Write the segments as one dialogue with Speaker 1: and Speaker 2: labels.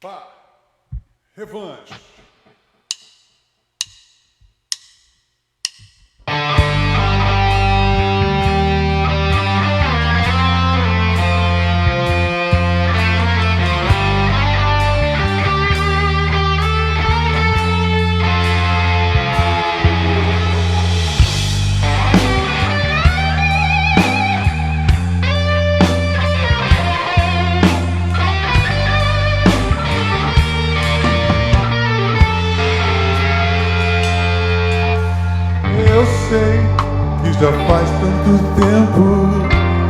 Speaker 1: Pá, revanche. Eu sei que já faz tanto tempo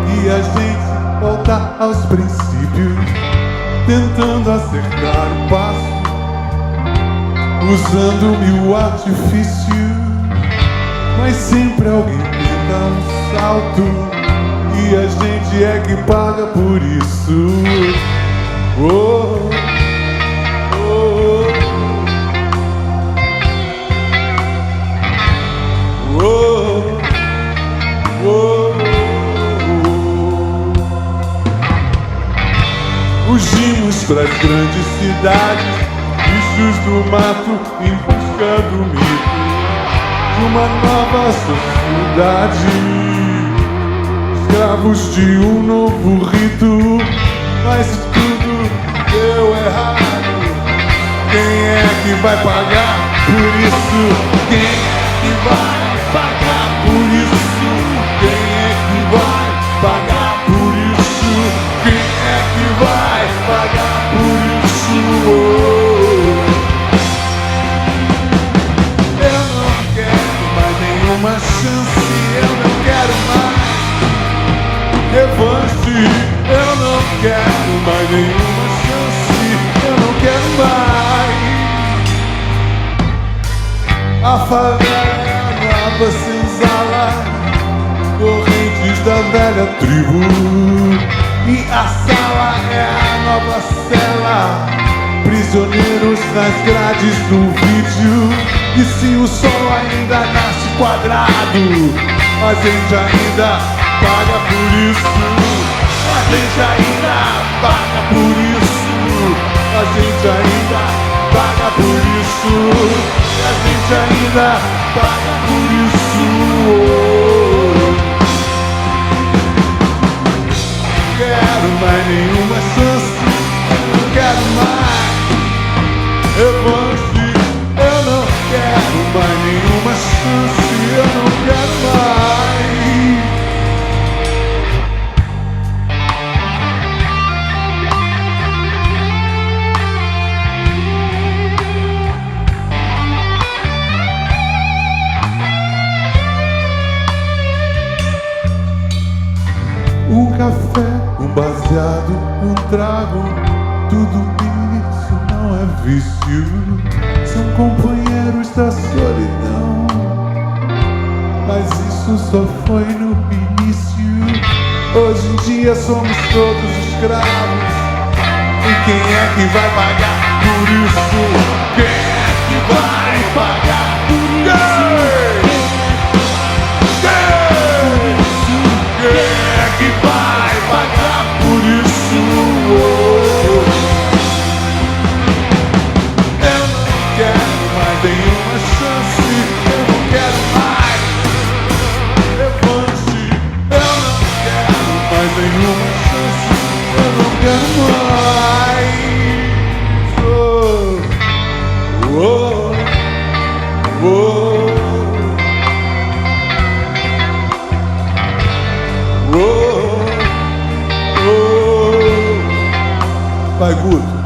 Speaker 1: que a gente volta aos princípios, tentando acertar o passo, usando mil artifícios, mas sempre alguém tenta um salto e a gente é que paga por isso. Oh, fugimos pras grandes cidades, bichos do mato em busca do mito de uma nova sociedade, escravos de um novo rito. Mas se tudo deu errado, quem é que vai pagar por isso? Quem é que vai pagar por isso? Quem é que vai pagar por isso? Quem é que vai pagar por isso? Eu não quero mais nenhuma chance, eu não quero mais revanche. Eu não quero mais nenhuma chance, eu não quero mais. A favela é a nova senzala, correntes da velha tribo, e a sala é a nova cela, prisioneiros nas grades do vídeo. E se o sol ainda nasce quadrado, a gente ainda paga por isso. A gente ainda paga por isso. A gente ainda paga por isso. A gente ainda paga por isso. Não quero mais nenhuma chance, não quero mais revanche. Eu não quero mais nenhuma chance, eu não quero mais. Um café, um baseado, um trago, tudo isso não é vício, são companheiros da solidão. Mas isso só foi no início. Hoje em dia somos todos escravos. E quem é que vai pagar por isso? Quem é que vai pagar por isso? Quem é que vai pagar por isso? Eu não quero mais nenhuma chance, eu não quero mais revanche. Eu não quero mais nenhuma chance, eu não quero mais. Oh, oh, oh. Vai, Guto.